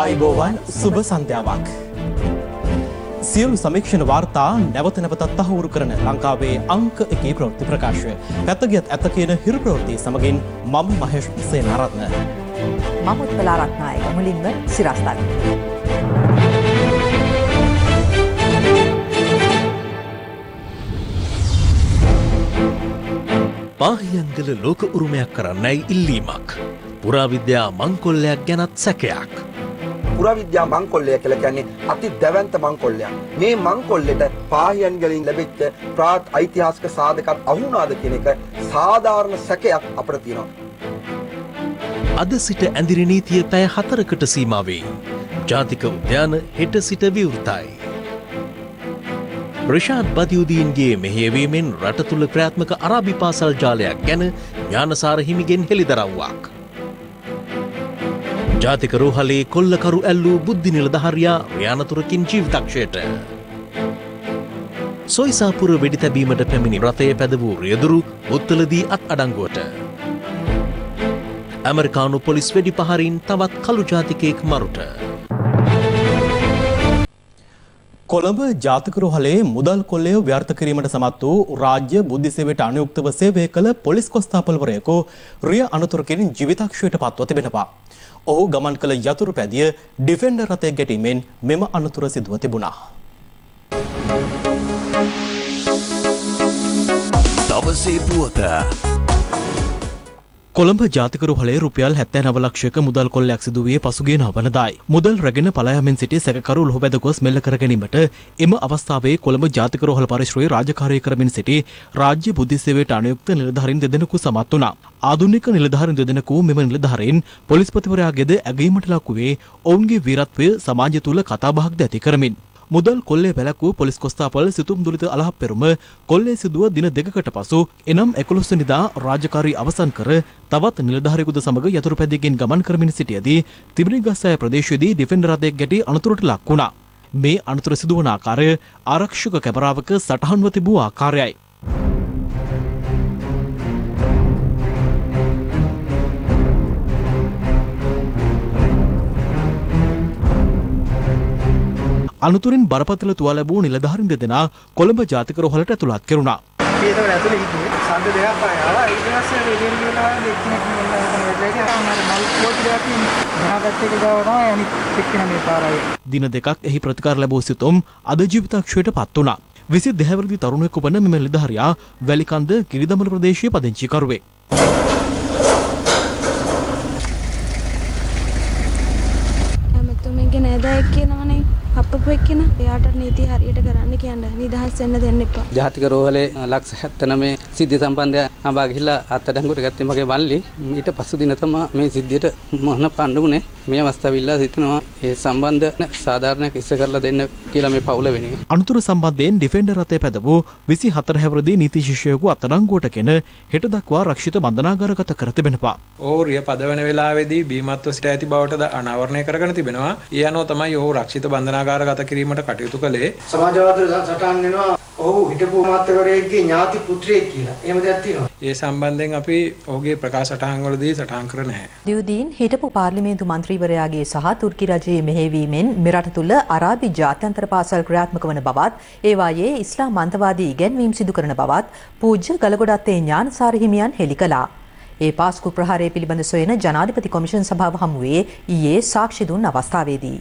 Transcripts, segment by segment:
ආයුබෝවන් සුබ සන්ධ්‍යාවක්. සියලු සමීක්ෂණ වාර්තා නැවත නැවතත් තහවුරු කරන ලංකාවේ අංක 1 ප්‍රවෘත්ති ප්‍රකාශය. පැත්තගියත් ඇත්ත කියන හිරු ප්‍රවෘත්ති සමගින් මම මහේෂ් සේනාරත්න. මම උත්පලා රත්නායක මුලින්ම සිරස්තල. පාහියන්ගල ලෝක උරුමයක් කරන්නයි ඉල්ලීමක්. පුරාවිද්‍යා මංකොල්ලයක් ගැනත් සැකයක්. පුරාවිද්‍යා මංකොල්ලය කියලා කියන්නේ අති දැවැන්ත මංකොල්ලයක්. මේ මංකොල්ලෙට පාහියන්ගලින් ලැබිච්ච ප්‍රාත් ඓතිහාසික සාධකත් අහුණාද කියන එක සාධාරණ සැකයක් අපිට තියෙනවා. අද සිට ඇඳිරි නීතිය පැය 4කට සීමා වේ. ජාතික උද්‍යාන හෙට සිට විවෘතයි. රිෂාඩ් බදියුදීන්ගේ මෙහෙයවීමෙන් රට තුළ ක්‍රියාත්මක අරාබි පාසල් ජාලයක් ගැන ඥානසාර හිමිගෙන් හෙළිදරව්වක්. ජාතික රෝහලේ කොල්ලකරු ඇල්ලූ බුද්ධි නිලධාරියා රියානතුරකින් ජීවිතක්ෂයට. සොයිසාපුර වෙඩි තැබීමට පැමිණි රථය පැද වූ රියදුරු මුත්තලදී අත් අඩංගුවට. ඇමරිකානු පොලිස් වෙඩි පහරින් තවත් කළු ජාතිකයෙක් මරුට. කොළඹ ජාතික රෝහලේ මුදල් කොල්ලය ව්‍යර්ථ කිරීමට සමත් වූ රාජ්‍ය බුද්ධි සේවයට අනුයුක්තව සේවය කළ පොලිස් කොස්තාපල්වරයෙකු රිය අනතුරකින් ජීවිතක්ෂයට පත්ව තිබෙනවා. ඔහු ගමන් කළ යතුරු පැදිය ඩිෆෙන්ඩර් රථය ගැටීමෙන් මෙම අනතුර සිදුව තිබුණා. දවසේ පුවත කොළඹ ජාතික රෝහලේ රුපියල් 79 ලක්ෂයක මුදල් කොල්ලයක් සිදු වී පසුගිය නවනදායි. මුදල් රැගෙන පලා යාමෙන් සිටි සැකකරු ලොහබැද ගොස් මෙල්ල කර ගැනීමට එම අවස්ථාවේ කොළඹ ජාතික රෝහල පරිශ්‍රයේ රාජකාරී කරමින් සිටි රාජ්‍ය බුද්ධි සේවයට අනුයුක්ත නිලධාරීන් දෙදෙනෙකු සමත් වුණා. ආධුනික නිලධාරීන් දෙදෙනෙකු මෙම නිලධාරීන් පොලිස්පතිවරයාගේද ඇගීමට ලක් වූයේ ඔවුන්ගේ වීරත්වය සමාජය තුළ කතාබහක්ද ඇති කරමින්. මුදල් කොල්ලේ වැළැක්වූ පොලිස් කොස්තාපල් සිතුම් දුලිත අලහප් පෙරුම කොල්ලේ සිදුව දින දෙකකට පසු එනම් 11 වෙනිදා රාජකාරී අවසන් කර තවත් නිලධාරියෙකුද සමග යතුරු පැදියකින් ගමන් කරමින් සිටියදී තිබිනිගස්සය ප්‍රදේශයේදී ඩිෆෙන්ඩර් රථයක් ගැටි අනතුරට ලක් වුණා. මේ අනතුර සිදුවන ආකාරය ආරක්ෂක කැමරාවක සටහන්ව තිබූ ආකාරයයි. අනතුරින් බරපතල තුවා ලැබූ නිලධාරීන් දෙදෙනා කොළඹ ජාතික රෝහලට ඇතුළත් කෙරුණා. ඒතකොට ඇතුලේ හිටියේ සඳ දෙකක් ආවා. ඊට පස්සේ එළියට ගිහලා එක්කෙනෙක් දින දෙකක් එහි ප්‍රතිකාර ලැබූ සිතුම් අද ජීවිතක්ෂයට පත් වුණා. 22 වසරේ තරුණයෙකු වන මෙම නිලධාරියා වැලිකන්ද කිරිදමල ප්‍රදේශයේ පදිංචිකරුවෙක්. ඇමතුමගේ නෑදෑයෙක් කියනවනේ අප්පපු එක්කෙන එයාට නීති හරියට කරන්න කියන්න නිදහස් වෙන්න දෙන්න එපා. ජාතික රෝහලේ ලක්ෂ 79 සිද්ධිය සම්බන්ධව අඹා ගිහිල්ලා අත්අඩංගුවට ගත්තේ මගේ මල්ලි. ඊට පසු දින තමයි මේ සිද්ධියට මොහොන පාණ්ඩුනේ. මේ අවස්ථාවිල්ලා සිටිනවා ඒ සම්බන්ධ සාධාරණයක් ඉස්ස කරලා දෙන්න කියලා මේ පවුල වෙනුවෙන්. අනතුර සම්බන්ධයෙන් ඩිෆෙන්ඩර් රථය පැද වූ 24 හැවිරිදි නීති ශිෂ්‍යයෙකු අත්අඩංගුවටගෙන හෙට දක්වා රක්ෂිත බන්ධනාගාරගත කර තිබෙනවා. ඔහු රිය පදවන වෙලාවේදී බීමත්ව සිට ඇති බවටද අනාවරණය කරගෙන තිබෙනවා. ඒ අනුව තමයි ඔහු රක්ෂිත බන්ධනාගාරගත කිරීමට කටයුතු කළේ. සමාජවාදී සටහන් වෙනවා ඔහු හිටපු මාත්‍යවරයෙක්ගේ ඥාති පුත්‍රයෙක් කියලා. එහෙම දෙයක් තියෙනවා. ඒ සම්බන්ධයෙන් අපි ඔහුගේ ප්‍රකාශ සටහන් වලදී සටහන් කර නැහැ. දියුදීන් හිටපු පාර්ලිමේන්තු මන්ත්‍රීවරයාගේ සහ තුර්කි රජයේ මෙහෙයවීමෙන් මෙරට තුළ අරාබි ජාත්‍යන්තර පාසල් ක්‍රියාත්මක වන බවත් ඒවායේ ඉස්ලාම් අන්තවාදී ඉගැන්වීම් සිදු කරන බවත් පූජ්‍ය ගලගොඩත්තේ ඥානසාර හිමියන් හෙළි කළා. ඒ පාස්කු ප්‍රහාරය පිළිබඳ සොයන ජනාධිපති කොමිෂන් සභාව හමුවේ ඊයේ සාක්ෂි දුන් අවස්ථාවේදී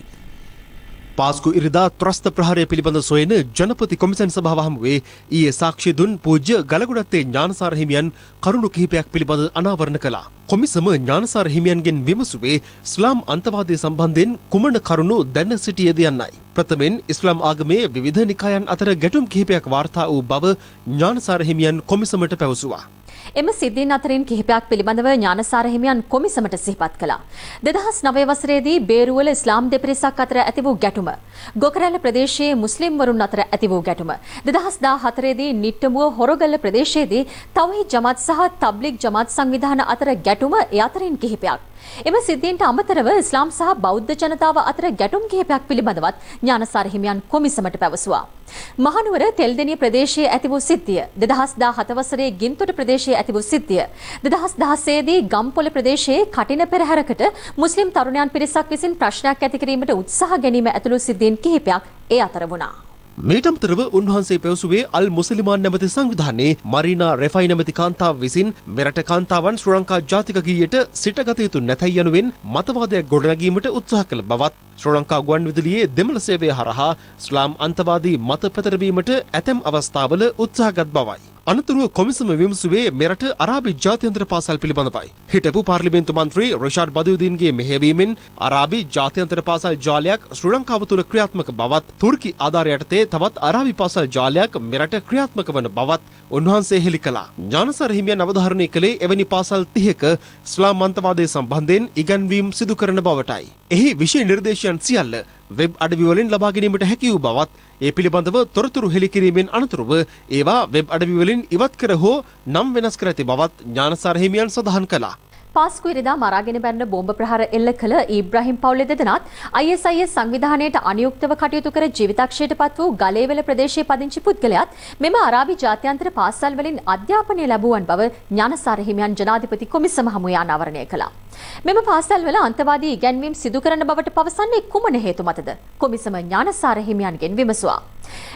පාස්කු ඉරිදා ත්‍රස්ත ප්‍රහාරය පිළිබඳ සොයන ජනපති කොමිසම් සභාව හමුවේ ඊයේ සාක්ෂි දුන් පූජ්‍ය ගලගොඩත්තේ ඥානසාර හිමියන් කරුණු කිහිපයක් පිළිබඳ අනාවරණ කළා. කොමිසම ඥානසාර හිමියන්ගෙන් විමසුවේ ඉස්ලාම් අන්තවාදය සම්බන්ධයෙන් කුමන කරුණු දැන සිටියේද යන්නයි. ප්‍රථමයෙන් ඉස්ලාම් ආගමේ විවිධ නිකායන් අතර ගැටුම් කිහිපයක් වාර්තා වූ බව ඥානසාර හිමියන් කොමිසමට පැවසුවා. එම සිද්ධීන් අතරින් කිහිපයක් පිළිබඳව ඥානසාර හිමියන් කොමිසමට සිහිපත් කළා. 2009 වසරේදී බේරුවල ඉස්ලාම් දෙපිරිසක් අතර ඇති වූ ගැටුම, ගොකරැල්ල ප්‍රදේශයේ මුස්ලිම් වරුන් අතර ඇති වූ ගැටුම, 2014දී නිට්ටඹුව හොරගල්ල ප්‍රදේශයේදී තවහීද් ජමාත් සහ තබ්ලිග් ජමාත් සංවිධාන අතර ගැටුම ඒ අතරින් කිහිපයක්. එම සිද්ධීන්ට අමතරව ඉස්ලාම් සහ බෞද්ධ ජනතාව අතර ගැටුම් කිහිපයක් පිළිබඳවත් ඥානසාර හිමියන් කොමිසමට පැවසුවා. මහනුවර තෙල්දෙනිය ප්‍රදේශයේ ඇති වූ සිද්ධිය 2017 වසරේ ගින්තොට ප්‍රදේශයේ ඇති වූ සිද්ධිය 2016 දී ගම්පොළ ප්‍රදේශයේ කටින පෙරහැරකට මුස්ලිම් තරුණයන් පිරිසක් විසින් ප්‍රශ්නයක් ඇති කිරීමට උත්සාහ ගැනීම ඇතුළු සිද්ධීන් කිහිපයක් ඒ අතර වුණා. මීට අමතරව උන්වහන්සේ පැවසුවේ අල් මුස්ලිමාන් නැමැති සංවිධානයේ මරීනා රෙෆයි නැමැති කාන්තාව විසින් මෙරට කාන්තාවන් ශ්‍රී ලංකා ජාතික ගීයට සිටගත යුතු නැතයි යනුවෙන් මතවාදයක් ගොඩනැගීමට උත්සාහ කළ බවත් ශ්‍රී ලංකා ගුවන්විදුලියේ දෙමළ සේවය හරහා ඉස්ලාම් අන්තවාදී මත පැතරවීමට ඇතැම් අවස්ථාවල උත්සාහගත් බවයි. අනතුරුව කොමිසම විමසුවේ මෙරට අරාබි ජාත්‍යන්තර පාසල් පිළිබඳවයි. හිටපු පාර්ලිමේන්තු මන්ත්‍රී රිෂාඩ් බදුදීන්ගේ මෙහෙයවීමෙන් අරාබි ජාත්‍යන්තර පාසල් ජාලයක් ශ්‍රී ලංකාව තුළ ක්‍රියාත්මක බවත් තුර්කි ආධාර යටතේ තවත් අරාබි පාසල් ජාලයක් මෙරට ක්‍රියාත්මක වන බවත් උන්වහන්සේ හෙළි කළා. ඥානසාර හිමියන් අවධාරණය කළේ එවැනි පාසල් 30ක ඉස්ලාම් අන්තවාදය සම්බන්ධයෙන් ඉගැන්වීම් සිදු කරන බවටයි. එහි විෂය නිර්දේශයන් සියල්ල වෙබ් අඩවි වලින් ලබා ගැනීමට හැකි වූ බවත් ඒ පිළිබඳව තොරතුරු හෙළි කිරීමෙන් අනතුරුව ඒවා වෙබ් අඩවි වලින් ඉවත් කර හෝ නම් වෙනස් කර ඇති බවත් ඥානසාර හිමියන් සඳහන් කළා. පාස්කු ඉරිදා මරාගෙන බැන්න බෝම්බ ප්‍රහාර එල්ල කළ ඉබ්‍රාහිම් පවුලේ දෙදෙනාත් ISIS සංවිධානයට අනුයුක්තව කටයුතු කර ජීවිතක්ෂයට පත් වූ ගලේවල ප්‍රදේශයේ පදිංචි පුද්ගලයාත් මෙම අරාබි ජාත්‍යන්තර පාසල් වලින් අධ්‍යාපනය ලැබුවන් බව ඥානසාර හිමියන් ජනාධිපති කොමිසම හමුවේ අනාවරණය කළා. මෙම පාසල්වල අන්තවාදී ඉගැන්වීම් සිදු කරන බවට පවසන්නේ කුමන හේතු මතද? කොමිසම ඥානසාර හිමියන්ගෙන් විමසුවා.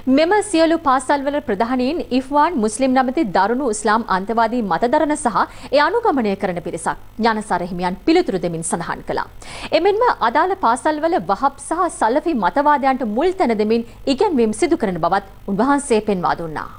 මෙම සියලු පාසල්වල ප්‍රධානීන් ඉෆ්වාන් මුස්ලිම් නමැති දරුණු ඉස්ලාම් අන්තවාදී මතදරන සහ ඒ අනුගමනය කරන පිරිසක් ඥානසාර හිමියන් පිළිතුරු දෙමින් සඳහන් කළා. එමෙන්ම අදාළ පාසල්වල වහබ් සහ සලෆි මතවාදයන්ට මුල් තැන දෙමින් ඉගැන්වීම් සිදු කරන බවත් උන්වහන්සේ පෙන්වා දුන්නා.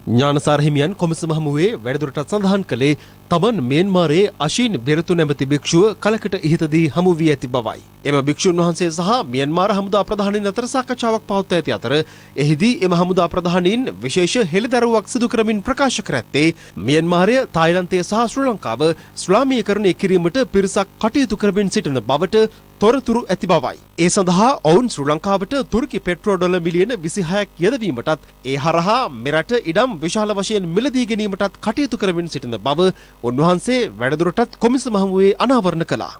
ඥානසාර හිමියන් කොමිසම හමුවේ වැඩිදුරටත් සඳහන් කළේ තමන් මියන්මාරයේ අශීන් බෙරතු නැමැති භික්ෂුව කලකට ඉහතදී හමු වී ඇති බවයි. එම භික්ෂුන් වහන්සේ සහ මියන්මාර හමුදා ප්‍රධානීන් අතර සාකච්ඡාවක් පවත්වා ඇති අතර එහිදී එම හමුදා ප්‍රධානීන් විශේෂ හෙළිදරව්වක් සිදු කරමින් ප්‍රකාශ කර ඇත්තේ මියන්මාරය තායිලන්තය සහ ශ්‍රී ලංකාව ඉස්ලාමීකරණය කිරීමට පිරිසක් කටයුතු කරමින් සිටින බවට තොරතුරු ඇති බවයි. ඒ සඳහා ඔවුන් ශ්‍රී ලංකාවට තුර්කි පෙට්‍රෝ ඩොලර් මිලියන 26ක් යොදවීමටත් ඒ හරහා මෙරට ඉඩම් විශාල වශයෙන් මිලදී ගැනීමටත් කටයුතු කරමින් සිටින බව උන්වහන්සේ වැඩිදුරටත් කොමිසම හමුවේ අනාවරණ කළා.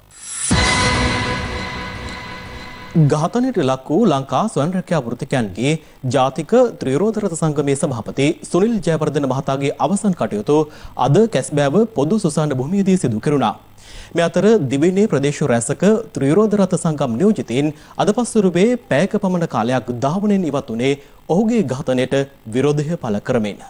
ඝාතනයට ලක් වූ ලංකා ස්වයං රැකියා වෘත්තිකයන්ගේ ජාතික ත්‍රිරෝධරත සංගමේ සභාපති සුනිල් ජයවර්ධන මහතාගේ අවසන් කටයුතු අද කැස්බෑව පොදු සුසාන භූමියේදී සිදු කෙරුණා. මේ අතර දිවයිනේ ප්‍රදේශ රැසක ත්‍රිරෝධරත සංගම් නියෝජිතයින් අද පස්වරුවේ පැයක පමණ කාලයක් ධාවනයෙන් ඉවත් වුණේ ඔහුගේ ඝාතනයට විරෝධය පළ කරමින්.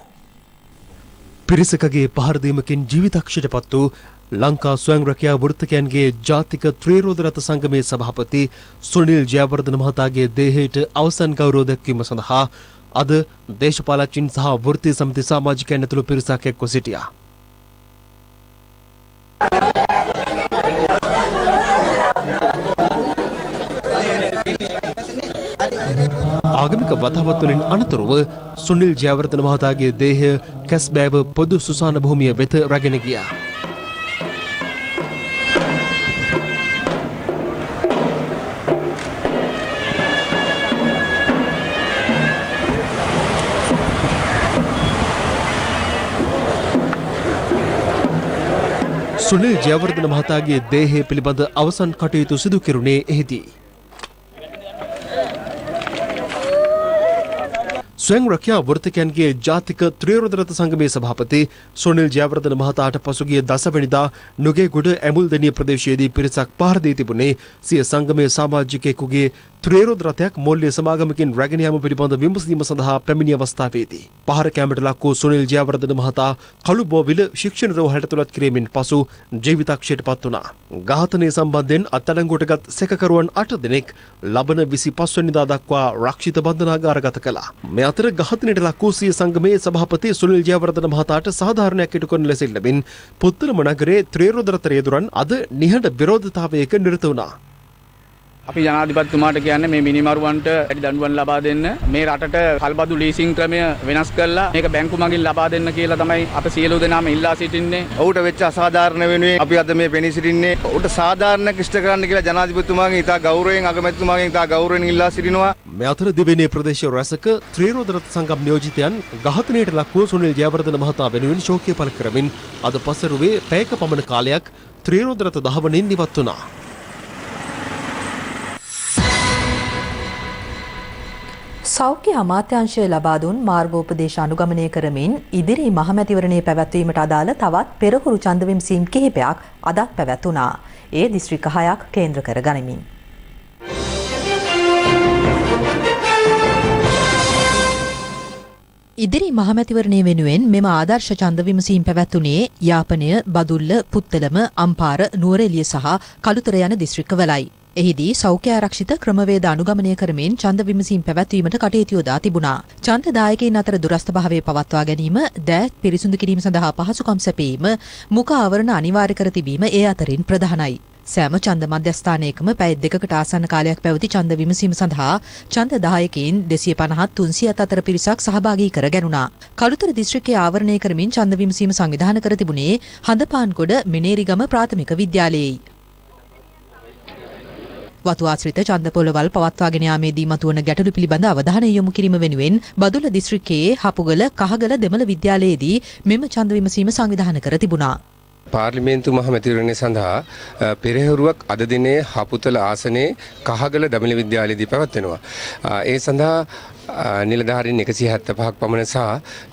පිරිසකගේ පහර දීමකින් ජීවිතක්ෂයට පත් වූ ලංකා ස්වයං රැකියා වෘත්තකයන්ගේ ජාතික ත්‍රිරෝධරත සංගමේ සභාපති සුනිල් ජයවර්ධන මහතාගේ දේහයට අවසන් ගෞරව දැක්වීම සඳහා අද දේශපාලකයන් සහ වෘත්තීය සමිති සමාජිකයන් ඇතුළු පිරිසක් එක්ව සිටියා. ආගමික වතාවත් වලින් අනතුරුව සුනිල් ජයවර්ධන මහතාගේ දේහය කැස්බෑව පොදු සුසාන භූමිය වෙත රැගෙන ගියා. සුනිල් ජයවර්ධන මහතාගේ දේහය පිළිබඳ අවසන් කටයුතු සිදු කෙරුණේ එහිදී. ස්වයං රැකියා වෘත්තකයන්ගේ ජාතික ත්‍රිරෝධරත සංගමේ සභාපති සුනිල් ජයවර්ධන මහතාට පසුගිය දසවැනිදා නුගේගොඩ ඇමුල්දෙනිය ප්‍රදේශයේදී පිරිසක් පහර දී තිබුණේ සිය සංගමේ සමාජිකයෙකුගේ ත්‍රිරෝධ රථයක් මොල්ලේ සමාගමකින් රැගෙන යාම පිළිබඳ විමසීම සඳහා පැමිණි අවස්ථාවේදී පහර කැමරට ලක් වූ සුනිල් ජයවර්ධන මහතා කළුබෝවිල ශික්ෂණ රෝහලට ඇතුළත් කිරීමෙන් පසු ජීවිතක්ෂයට පත් වුණා. ඝාතනය සම්බන්ධයෙන් අත්අඩංගුවටගත් සැකකරුවන් 8 දෙනෙක් ලබන 25 වෙනිදා දක්වා රක්ෂිත බන්ධනාගාරගත කළා. මේ අතර ඝාතනයට ලක් වූ සිය සංගමේ සභාපති සුනිල් ජයවර්ධන මහතාට සාධාරණයක් ඉටු කරන ලෙස ලැබින් පුත්තලම නගරයේ ත්‍රිරෝධ රථ රේදුරන් අද නිහඬ විරෝධතාවයක නිරත වුණා. අපි ජනාධිපතිතුමාට කියන්නේ මේ මිනිමරුවන්ට වැඩි දඬුවම් ලබා දෙන්න, මේ රටට කල්බදු ලීසින් ක්‍රමය වෙනස් කරලා මේක බැංකු මගින් ලබා දෙන්න කියලා තමයි අපි සියලු දෙනාම ඉල්ලා සිටින්නේ. ඔහුට වෙච්ච අසාධාරණ වෙනුවෙන් අපි අද මේ පෙනී සිටින්නේ. ඔහුට සාධාරණ ක්ෂ්ඨ කරන්න කියලා ජනාධිපතිතුමාගෙන් ඉතා ගෞරවයෙන් අගමැතිතුමාගෙන් ඉතා ගෞරවයෙන් ඉල්ලා සිටිනවා. මේ අතර දිවයිනේ ප්‍රදේශ රැසක ත්‍රිරෝධ රථ සංගම් නියෝජිතයන් ඝාතනයට ලක් වූ සුනිල් ජයවර්ධන මහතා වෙනුවෙන් ශෝකය පළ කරමින් අද පසරුවේ පැයක පමණ කාලයක් ත්‍රිරෝධ රථ ධාවනයෙන් ඉවත් වුණා. සෞඛ්‍ය අමාත්‍යාංශය ලබා දුන් මාර්ගෝපදේශ අනුගමනය කරමින් ඉදිරි මහමැතිවරණයේ පැවැත්වීමට අදාළ තවත් පෙරහුරු ඡන්ද විමසීම් කිහිපයක් අදත් පැවැත්වුණා. ඒ දිස්ත්‍රික්ක 6ක් කේන්ද්‍ර කර ගනිමින්. ඉදිරි මහමැතිවරණය වෙනුවෙන් මෙම ආදර්ශ ඡන්ද විමසීම් පැවැත්වුණේ යාපනය, බදුල්ල, පුත්තලම, අම්පාර, නුවරඑළිය සහ කළුතර යන දිස්ත්‍රික්කවලයි. එහිදී සෞඛ්‍ය ආරක්ෂිත ක්‍රමවේද අනුගමනය කරමින් ඡන්ද විමසීම් පැවැත්වීමට කටයුතු යොදා තිබුණා. ඡන්ද දායකයින් අතර දුරස්ථභාවය පවත්වා ගැනීම, දෑත් පිරිසුදු කිරීම සඳහා පහසුකම් සැපයීම, මුඛ ආවරණ අනිවාර්ය කර තිබීම ඒ අතරින් ප්‍රධානයි. සෑම ඡන්ද මධ්‍යස්ථානයකම පැය දෙකකට ආසන්න කාලයක් පැවති ඡන්ද විමසීම සඳහා ඡන්ද දායකයින් 250-300 අතර පිරිසක් සහභාගී කර ගැනුණා. කළුතර දිස්ත්‍රික්කයේ ආවරණය කරමින් ඡන්ද විමසීම සංවිධානය කර තිබුණේ හඳපාන්ගොඩ මිනේරිගම ප්‍රාථමික විද්‍යාලයේයි. වතු ආශ්‍රිත ඡන්ද පොළවල් පවත්වාගෙන යාමේදී මතුවන ගැටලු පිළිබඳ අවධානය යොමු කිරීම වෙනුවෙන් බදුල්ල දිස්ත්‍රික්කයේ හපුගල කහගල දෙමළ විද්‍යාලයේදී මෙම ඡන්ද විමසීම සංවිධානය කර තිබුණා. පාර්ලිමේන්තු මහමැතිවරණය සඳහා පෙරහැරුවක් අද දිනේ හපුතල ආසනයේ කහගල දමිළ විද්‍යාලයේදී පැවැත්වෙනවා. ඒ සඳහා නිලධාරීන් 175ක් පමණ සහ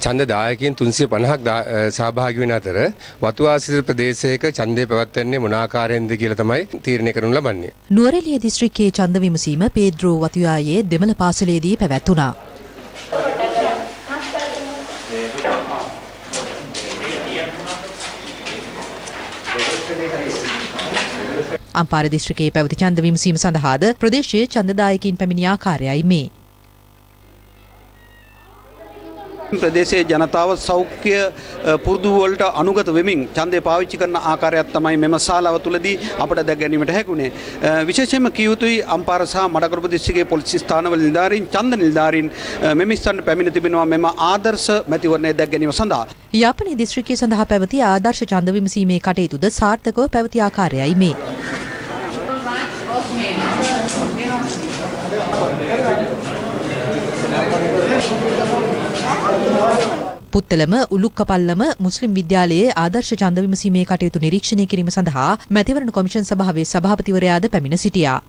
ඡන්ද දායකයන් 350ක් සහභාගී වෙන අතර වතු ආශ්‍රිත ප්‍රදේශයක ඡන්දය පැවැත්වෙන්නේ මොන ආකාරයෙන්ද කියලා තමයි තීරණය කරනු ලබන්නේ. නුවරඑළිය දිස්ත්‍රික්කයේ ඡන්ද විමසීම පේද්‍රෝ වතුයායේ දෙමළ පාසලේදී පැවැත්වුණා. අම්පාර දිස්ත්‍රික්කයේ පැවති ඡන්ද විමසීම සඳහාද ප්‍රදේශීය ඡන්දදායකින් පැමිණි ආකාරයයි මේ. ප්‍රදේශයේ ජනතාව සෞඛ්‍ය පුරුදු වලට අනුගත වෙමින් ඡන්දය පාවිච්චි කරන ආකාරයක් තමයි මෙම ශාලාව තුලදී අපට දැක ගැනීමට හැකුණේ. විශේෂයෙන්ම කිය යුතුයි අම්පාර සහ මඩකරපු දිස්ත්‍රික්කයේ පොලිස් ස්ථානවල නිලධාරීන් ඡන්ද නිලධාරීන් මෙම ස්ථානට පැමිණ තිබෙනවා මෙම ආදර්ශ මැතිවරණය දැක ගැනීම සඳහා. යාපනයේ දිස්ත්‍රික්කය සඳහා පැවති ආදර්ශ ඡන්ද විමසීමේ කටයුතුද සාර්ථකව පැවති ආකාරයයි මේ. පුත්තලම උලුක්කපල්ලම මුස්ලිම් විද්‍යාලයේ ආදර්ශ ඡන්ද විමසීමේ කටයුතු නිරීක්ෂණය කිරීම සඳහා මැතිවරණ කොමිෂන් සභාවේ සභාපතිවරයාද පැමිණ සිටියා.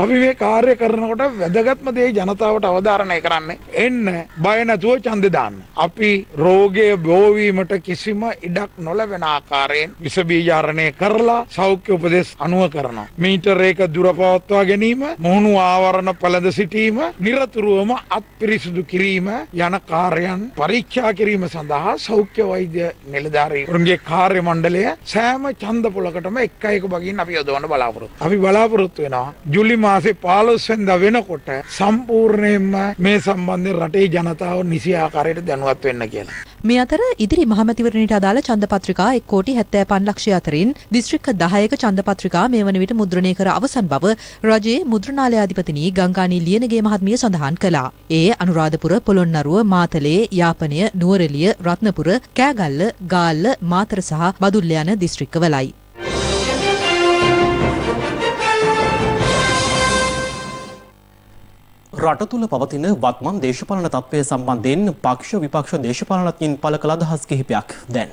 අපි මේ කාර්ය කරනකොට වැදගත්ම දේ ජනතාවට අවධාරණය කරන්න එන්න බය නැතුව ඡන්දේ දාන්න. අපි රෝගය බෝවීමට කිසිම ඉඩක් නොලැබෙන ආකාරයෙන් විස බීජාරණය කරලා සෞඛ්‍ය උපදෙස් අනුව කරනවා. මීටර එක දුර පවත්වා ගැනීම, මුහුණු ආවරණ පළඳ සිටීම, නිරතුරුවම අත් පිරිසිදු කිරීම යන කාර්යයන් පරීක්ෂා කිරීම සඳහා සෞඛ්‍ය වෛද්‍ය නිලධාරීන්ගේ කාර්ය මණ්ඩලය සෑම ඡන්ද පොලකටම එක බගින් අපි යොදවන්න බලාපොරොත්තු. අපි බලාපොරොත්තු වෙනවා ජූලි මාසේ 15 වෙනිදා වෙනකොට සම්පූර්ණයෙන්ම මේ සම්බන්ධයෙන් රටේ ජනතාව නිසි ආකාරයට දැනුවත් වෙන්න කියලා. මේ අතර ඉදිරි මහමැතිවරණයට අදාළ ඡන්ද පත්‍රිකා 1,75,00,000 අතරින් දිස්ත්‍රික්ක 10ක ඡන්ද පත්‍රිකා මේ වන විට මුද්‍රණය කර අවසන් බව රජයේ මුද්‍රණාලයාධිපතිනි ගංගානී ලියනගේ මහත්මිය සඳහන් කළා. ඒ අනුරාධපුර, පොළොන්නරුව, මාතලේ, යාපනය, නුවරඑළිය, රත්නපුර, කෑගල්ල, ගාල්ල, මාතර සහ බදුල්ල යන දිස්ත්‍රික්කවලයි. රට තුළ පවතින වත්මන් දේශපාලන තත්ත්වය සම්බන්ධයෙන් පක්ෂ විපක්ෂ දේශපාලනඥයින් පළ කළ අදහස් කිහිපයක් දැන්.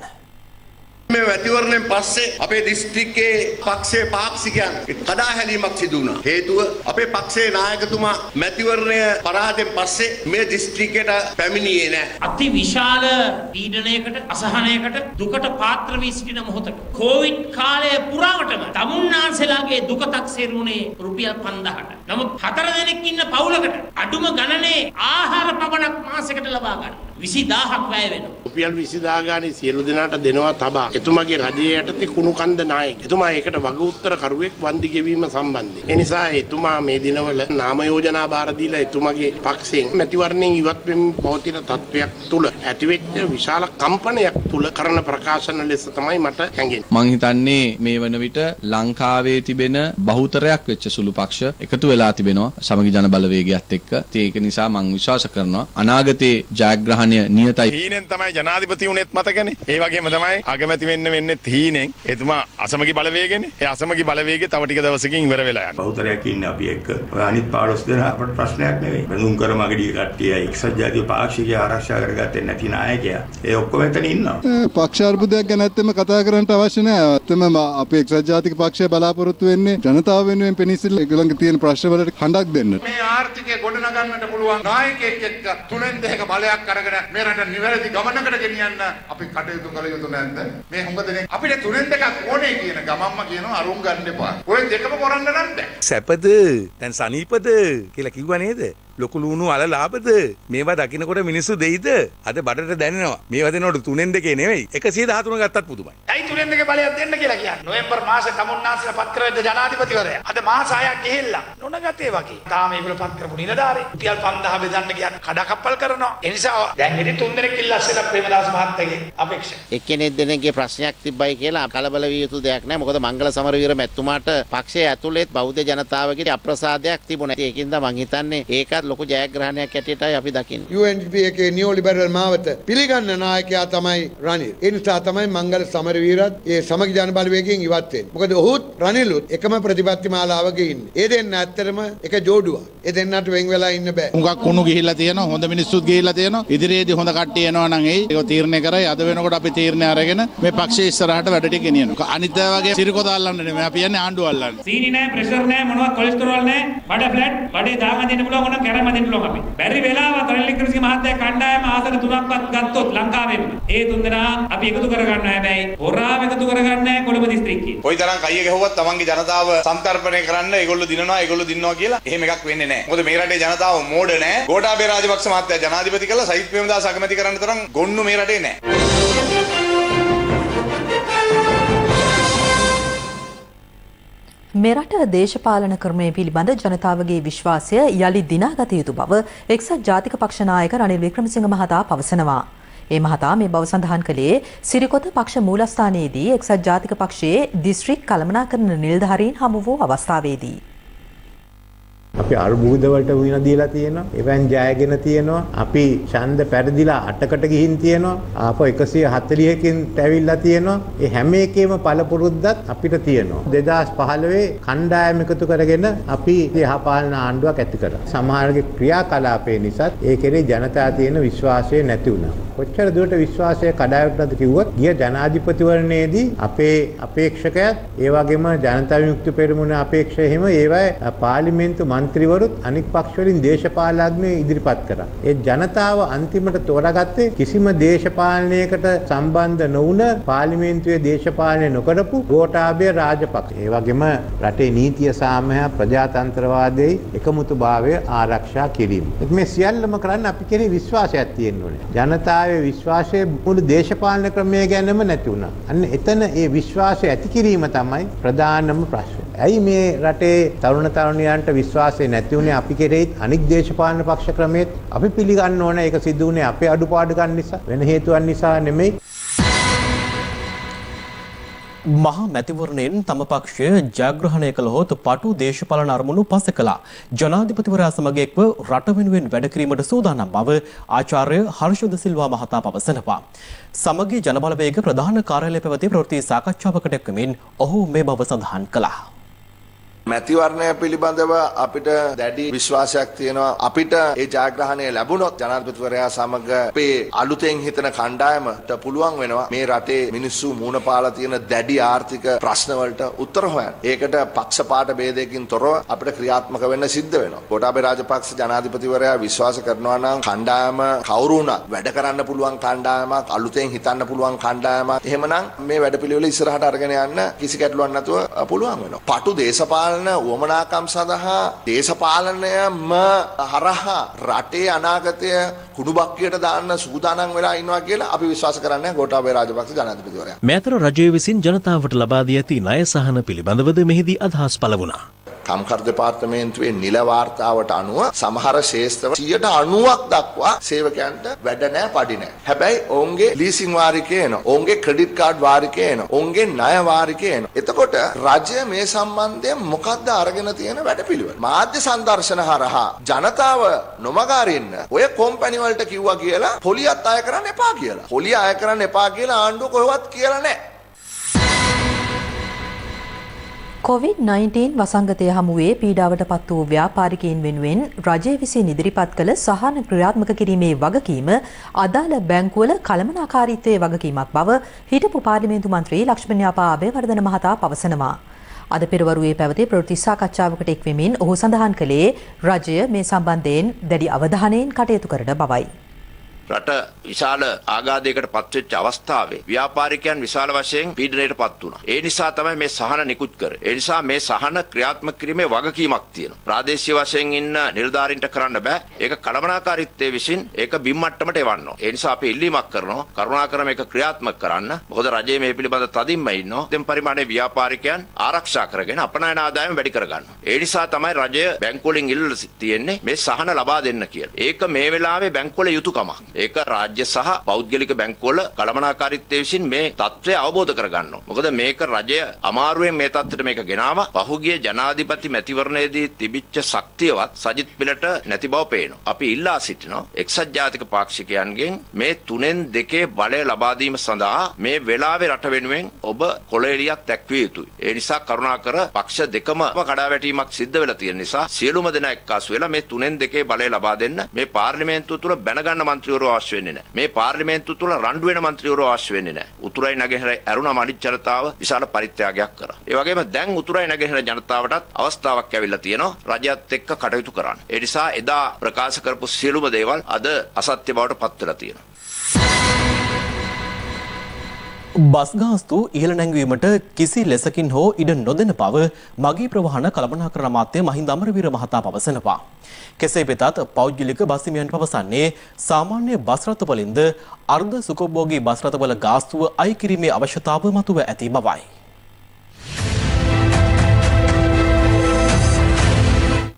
මේ මැතිවරණයෙන් පස්සේ අපේ දිස්ත්‍රික්කයේ පක්ෂයේ පාක්ෂිකයන් කඩා හැලීමක් සිදු වුණා. හේතුව අපේ පක්ෂයේ නායකතුමා මැතිවරණය පරාජයෙන් පස්සේ මේ දිස්ත්‍රික්කයට පැමිණියේ නැහැ. අති විශාල පීඩනයකට, අසහනයකට, දුකට පාත්‍ර වී සිටින මොහොතක කොවිඩ් කාලයේ පුරාවටම තමුන්නාන්සලාගේ දුක තක්සේරුනේ රුපියල් 5000ට. නමුත් 4 දෙනෙක් ඉන්න පවුලකට අඩුම ගණනේ ආහාර පමණක් මාසෙකට ලබා ගන්න 20000ක් වැය වෙනවා. රුපියල් 20000 ගානේ සියලු දෙනාට දෙනවා තබා. එතුමාගේ රජයේ යටතේ කුණු කන්ද නායක. එතුමා ඒකට වග උත්තර කරුවෙක් වන්දි ගෙවීම සම්බන්ධයෙන්. ඒ නිසා එතුමා මේ දිනවල නාම යෝජනා බාර දීලා එතුමාගේ පක්ෂයෙන් මැතිවරණයෙන් ඉවත් වෙමින් පවතින තත්වයක් තුල ඇතිවෙච්ච විශාල කම්පනයක් තුල කරන ප්‍රකාශන ලෙස තමයි මට හැඟෙන්නේ. මං හිතන්නේ මේ වන විට ලංකාවේ තිබෙන බහුතරයක් වෙච්ච සුළු පක්ෂ එකතු වෙලා තිබෙනවා සමගි ජන බලවේගයත් එක්ක. ඒක නිසා මං විශ්වාස කරනවා අනාගතයේ ජයග්‍රහණ වාහනය නියතයි. හීනෙන් තමයි ජනාධිපති වුණෙත් මතකනේ. ඒ වගේම තමයි අගමැති වෙන්නේ හීනෙන්. එතුමා අසමගි බලවේගනේ. ඒ අසමගි බලවේගය තව ටික දවසකින් ඉවර වෙලා යනවා. බහුතරයක් ඉන්නේ අපි එක්ක. ඔය අනිත් 15 දෙනා අපට ප්‍රශ්නයක් නෙවෙයි. බඳුන් කරම අගඩිය කට්ටිය එක්සත් ජාතික පාක්ෂිකය ආරක්ෂා කරගත්තේ නැති නායකයා. ඒ ඔක්කොම එතන ඉන්නවා. පක්ෂ අර්බුදයක් ගැන ඇත්තම කතා කරන්න අවශ්‍ය නැහැ. ඇත්තම අපේ එක්සත් ජාතික පක්ෂය බලාපොරොත්තු වෙන්නේ ජනතාව වෙනුවෙන් පෙනීසිල්ල ඒගොල්ලන්ගේ තියෙන ප්‍රශ්න වලට හඬක් දෙන්න. මේ ආර්ථිකය ගොඩනගන්නට පුළුවන් නායකයෙක් එක්ක තුනෙන් දෙක බලයක් අරගෙන මේ රට නිවැරදි ගමනකට ගෙනියන්න අපි කටයුතු කළ යුතු නැද්ද? මේ හුඟ දෙනෙක් අපිට තුනෙන් දෙකක් ඕනේ කියන ගමම්ම කියනවා අරුන් ගන්න එපා. ඔය දෙකම කරන්න නම් බෑ. සැපද දැන් සනීපද කියලා කිව්වා නේද? ලොකු ලුණු අල ලාභද මේවා දකින්නකොට මිනිස්සු දෙයිද? අද බඩට දැනෙනවා. මේවා දෙනකොට තුනෙන් දෙකේ නෙවෙයි 113 ගත්තත් පුදුමයි. ඇයි තුනෙන් දෙක බලයක් දෙන්න කියලා කියන්නේ? නොවැම්බර් මාසේ තමුන්නාන්සලා පත් කරවෙද්ද ජනාධිපතිවරයා. අද මාස 6ක් ගිහිල්ලා නොනගතේ වගේ. තාම ඒගොල්ලෝ පත් කරපු නිලධාරී රුපියල් 5000 බෙදන්න ගියත් කඩකප්පල් කරනවා. ඒ නිසා දැන් ඉතින් තුන් දෙනෙක් ඉල්ලස්සලා ප්‍රේමදාස මහත්තයාගේ අපේක්ෂා. එක්කෙනෙක් දෙනෙක්ගේ ප්‍රශ්නයක් තිබ්බයි කියලා කලබල විය යුතු දෙයක් නෑ. මොකද මංගල සමරවීර මැතිතුමාට පක්ෂයේ ඇතුළේ බෞද්ධ ජනතාවගේ අප්‍රසාදයක් තිබුණා. ඒකින්ද මං හිතන්නේ ඒකත් ලොකු ජයග්‍රහණයක් ඇටියටයි අපි දකින්නේ. UNDP එකේ නියෝ ලිබරල් මාවත පිළිගන්න නායකයා තමයි රනිල්. ඒ නිසා තමයි මංගල සමරවීරත් ඒ සමගි ජන බලවේගයෙන් ඉවත් වෙන්නේ. මොකද ඔහුත් රනිලුත් එකම ප්‍රතිපත්ති මාලාවක ඉන්නේ. ඒ දෙන්න ඇත්තටම එක ජෝඩුවක්. ඒ දෙන්නට වෙන් වෙලා ඉන්න බෑ. හුඟක් කුණු ගිහිල්ලා තියෙනවා. හොඳ මිනිස්සුත් ගිහිල්ලා තියෙනවා. ඉදිරියේදී හොඳ කට්ටිය එනවා නම් ඒක තීරණය කරයි. අද වෙනකොට අපි තීරණය අරගෙන මේ පක්ෂයේ ඉස්සරහට වැඩ ටික ගෙනියනවා. අනිත් අය වගේ සිරිකොත අල්ලන්න නෙමෙයි. අපි යන්නේ ආණ්ඩුව අල්ලන්න. සීනි නැහැ, ප්‍රෙෂර් නැහැ, මොනවත් කොලෙස්ටරෝල් නැහැ. බඩ ෆ්ලැට්, බඩේ දාගන්න දෙන්න පුළුවන් ඕන කැරම දෙන්න පුළුවන් අපි. බැරි වෙලාව රනිල් වික්‍රමසිංහ මහත්තයා කණ්ඩායම ආසන 3ක්වත් ගත්තොත් ලංකාවෙම ඒ තුන්දෙනා අපි එකතු කරගන්නවා. හැබැයි හොරාව එකතු කරගන්නේ නැහැ කොළඹ දිස්ත්‍රික්කයේ. කොයි තරම් කයිය ගහුවත් තමන්ගේ ජනතාව සම්තරපණය කරන්න ඒගොල්ලෝ දිනනවා ඒගොල්ලෝ දිනනවා කියලා එහෙම එකක් වෙන්නේ නැහැ. මොකද මේ රටේ ජනතාව මෝඩ නැහැ. ගෝඨාභය රාජපක්ෂ මහත්තයා ජනාධිපති කළා සයිත් ප්‍රේමදාස අගමැති කරන්න තරම් ගොන්නු මේ රටේ නැහැ. මෙරට දේශපාලන ක්‍රමය පිළිබඳ ජනතාවගේ විශ්වාසය යළි දිනාගත යුතු බව එක්සත් ජාතික පක්ෂ නායක රනිල් වික්‍රමසිංහ මහතා පවසනවා. ඒ මහතා මේ බව සඳහන් කළේ සිරිකොත පක්ෂ මූලස්ථානයේදී එක්සත් ජාතික පක්ෂයේ දිස්ත්‍රික් කළමනාකරන නිලධාරීන් හමු වූ අවස්ථාවේදී. අපි අර්බුද වලට වින දීලා තියෙනවා. එවන් ජයගෙන තියෙනවා. අපි ඡන්ද පෙරදිලා 8කට ගිහින් තියෙනවා. ආපහු 140කින් ඇවිල්ලා තියෙනවා. ඒ හැම එකේම පළපුරුද්දත් අපිට තියෙනවා. 2015 කණ්ඩායම එකතු කරගෙන අපි යහපාලන ආණ්ඩුවක් ඇති කරා. සමහරගේ ක්‍රියාකලාපේ නිසා ඒ කෙරේ ජනතාව තියෙන විශ්වාසය නැති වුණා. කොච්චර දුරට විශ්වාසය කඩාවැටුණාද කිව්වොත් ගිය ජනාධිපතිවරණයේදී අපේ අපේක්ෂකයත් ඒ වගේම ජනතා විමුක්ති පෙරමුණ අපේක්ෂය එහෙම ඒවා පාර්ලිමේන්තු මන්ත්‍රීවරුත් අනික් පක්ෂ වලින් දේශපාලඥයෝ ඉදිරිපත් කරා. ඒ ජනතාව අන්තිමට තෝරාගත්තේ කිසිම දේශපාලනයකට සම්බන්ධ නොවුන පාර්ලිමේන්තුවේ දේශපාලනය නොකරපු ගෝඨාභය රාජපක්ෂ. ඒ වගේම රටේ නීතිය සාමය ප්‍රජාතන්ත්‍රවාදයේ එකමුතුභාවය ආරක්ෂා කිරීම. මේ සියල්ලම කරන්න අපි කෙරේ විශ්වාසයක් තියෙන්න ඕනේ. ජනතාවේ විශ්වාසය මුළු දේශපාලන ක්‍රමය ගැනම නැති වුණා. අන්න එතන ඒ විශ්වාසය ඇති කිරීම තමයි ප්‍රධානම ප්‍රශ්නේ. ඇයි මේ රටේ තරුණ තරුණියන්ට විශ්වාසය නැති වුණේ? අපි කෙරෙහිත් අනික් දේශපාලන පක්ෂ ක්‍රමයේත් අපි පිළිගන්න ඕන ඒක සිදු වුණේ අපේ අඩුපාඩුකම් නිසා වෙන හේතුවක් නිසා නෙමෙයි. මහා මැතිවරණයෙන් තම පක්ෂය ජයග්‍රහණය කළහොත් පටු දේශපාලන අරමුණු පස කළා. ජනාධිපතිවරයා සමග එක්ව රට වෙනුවෙන් වැඩ කිරීමට සූදානම් බව ආචාර්ය හර්ෂද සිල්වා මහතා පවසනවා. සමගි ජනබලවේග ප්‍රධාන කාර්යාලය පැවති ප්‍රවෘත්ති සාකච්ඡාවකට එක්වමින් ඔහු මේ බව සඳහන් කළා. මැතිවරණය පිළිබඳව අපිට දැඩි විශ්වාසයක් තියෙනවා. අපිට ඒ ජයග්‍රහණය ලැබුණොත් ජනාධිපතිවරයා සමග අපේ අලුතෙන් හිතන කණ්ඩායමට පුළුවන් වෙනවා මේ රටේ මිනිස්සු මුණ පාලා තියෙන දැඩි ආර්ථික ප්‍රශ්න වලට උත්තර හොයන්න. ඒකට පක්ෂපාත ભેදයකින් තොරව අපිට ක්‍රියාත්මක වෙන්න සිද්ධ වෙනවා. ගෝඨාභය රාජපක්ෂ ජනාධිපතිවරයා විශ්වාස කරනවා නම් කණ්ඩායම කවුරු වුණත් වැඩ කරන්න පුළුවන් කණ්ඩායමක්, අලුතෙන් හිතන්න පුළුවන් කණ්ඩායමක්. එහෙමනම් මේ වැඩපිළිවෙල ඉස්සරහට අරගෙන යන්න කිසි ගැටලුවක් නැතුව පුළුවන් වෙනවා. පටු දේශපාලන වමනාකම් සඳහා දේශපාලනයම හරහා රටේ අනාගතය කුණුබක්කියට දාන්න සූදානම් වෙලා ඉන්නවා කියලා අපි විශ්වාස කරන්නේ ගෝඨාභය රාජපක්ෂ ජනාධිපතිවරයා. මේ අතර රජය විසින් ජනතාවට ලබා දී ඇති ණය සහන පිළිබඳවද මෙහිදී අදහස් පළ වුණා. කම්කරු දෙපාර්තමේන්තුවේ නිල වාර්තාවට අනුව සමහර ශේෂ්ත්‍රවල 90% දක්වා සේවකයන්ට වැඩ නැහැ පඩි නැහැ. හැබැයි ඔවුන්ගේ ලීසින් වාරිකය එනවා. ඔවුන්ගේ ක්‍රෙඩිට් කාඩ් වාරිකය එනවා. ඔවුන්ගේ ණය වාරිකය එනවා. එතකොට රජය මේ සම්බන්ධයෙන් මොකක්ද අරගෙන තියෙන වැඩපිළිවෙල? මාධ්‍ය සංදර්ශන හරහා ජනතාව නොමග අරින්න ඔය කොම්පැනි වලට කිව්වා කියලා පොලියත් අය කරන්න එපා කියලා. පොලිය අය කරන්න එපා කියලා ආණ්ඩුව කොහෙවත් කියලා නැහැ. COVID-19 වසංගතය හමුවේ පීඩාවට පත් වූ ව්‍යාපාරිකයින් වෙනුවෙන් රජය විසින් ඉදිරිපත් කළ සහන ක්‍රියාත්මක කිරීමේ වගකීම අදාළ බැංකුවල කළමනාකාරීත්වයේ වගකීමක් බව හිටපු පාර්ලිමේන්තු මන්ත්‍රී ලක්ෂ්මන්‍යාපා අබේවර්ධන මහතා පවසනවා. අද පෙරවරුවේ පැවති ප්‍රවෘත්ති සාකච්ඡාවකට එක් වෙමින් ඔහු සඳහන් කළේ රජය මේ සම්බන්ධයෙන් දැඩි අවධානයෙන් කටයුතු කරන බවයි. රට විශාල ආඝාතයකට පත්වෙච්ච අවස්ථාවේ ව්‍යාපාරිකයන් විශාල වශයෙන් පීඩනයට පත් වුණා. ඒ නිසා තමයි මේ සහන නිකුත් කරේ. ඒ නිසා මේ සහන ක්‍රියාත්මක කිරීමේ වගකීමක් තියෙනවා. ප්‍රාදේශීය වශයෙන් ඉන්න නිලධාරීන්ට කරන්න බෑ. ඒක කළමනාකාරීත්වයේ විසින් ඒක බිම් මට්ටමට එවන්න ඕන. ඒ නිසා අපි ඉල්ලීමක් කරනවා කරුණාකර මේක ක්‍රියාත්මක කරන්න. මොකද රජයේ මේ පිළිබඳ තදින්ම ඉන්නවා. දෙම් පරිමාණයේ ව්‍යාපාරිකයන් ආරක්ෂා කරගෙන අපනයන ආදායම වැඩි කරගන්නවා. ඒ නිසා තමයි රජය බැංකු වලින් ඉල්ලලා තියෙන්නේ මේ සහන ලබා දෙන්න කියලා. ඒක මේ වෙලාවේ බැංකුවල යුතුයකමක්. ඒක රාජ්‍ය සහ පෞද්ගලික බැංකුවල කළමනාකාරීත්වය විසින් මේ තත්ත්වය අවබෝධ කරගන්නවා. මොකද මේක රජය අමාරුවෙන් මේ තත්ත්වයට මේක ගෙනාවා. පහුගිය ජනාධිපති මැතිවරණයේදී තිබිච්ච ශක්තියවත් සජිත් පිළට නැති බව පේනවා. අපි ඉල්ලා සිටිනවා එක්සත් ජාතික පාක්ෂිකයන්ගෙන් මේ 3/2 බලය ලබා දීම සඳහා මේ වෙලාවේ රට වෙනුවෙන් ඔබ කොළෙලියක් දැක්විය යුතුයි. ඒ නිසා කරුණාකර පක්ෂ දෙකම කඩාවැටීමක් සිද්ධ වෙලා තියෙන නිසා සියලුම දෙනා එක්කාසු වෙලා මේ 3/2 බලය ලබා දෙන්න මේ පාර්ලිමේන්තුව තුළ බැනගන්න මන්ත්‍රීවරු අවශ්‍ය වෙන්නේ නැහැ. මේ පාර්ලිමේන්තුව තුළ රණ්ඩු වෙන මන්ත්‍රීවරු අවශ්‍ය වෙන්නේ නැහැ. උතුරයි නැගෙනහිර ඇරුණම අනිත් ජනතාව විශාල පරිත්‍යාගයක් කරා. ඒ වගේම දැන් උතුරයි නැගෙනහිර ජනතාවටත් අවස්ථාවක් ඇවිල්ලා තියෙනවා රජයත් එක්ක කටයුතු කරන්න. ඒ නිසා එදා ප්‍රකාශ කරපු සියලුම දේවල් අද අසත්‍ය බවට පත් වෙලා තියෙනවා. බස් ගාස්තු ඉහළ නැංවීමට කිසි ලෙසකින් හෝ ඉඩ නොදෙන බව මගී ප්‍රවාහන කළමනාකරණ අමාත්‍ය මහින්ද අමරවීර මහතා පවසනවා. කෙසේ වෙතත් පෞද්ගලික බස් හිමියන් පවසන්නේ සාමාන්‍ය බස් රථවලින්ද අර්ධ සුඛෝපභෝගී බස් රථවල ගාස්තුව අය කිරීමේ අවශ්‍යතාව මතුව ඇති බවයි.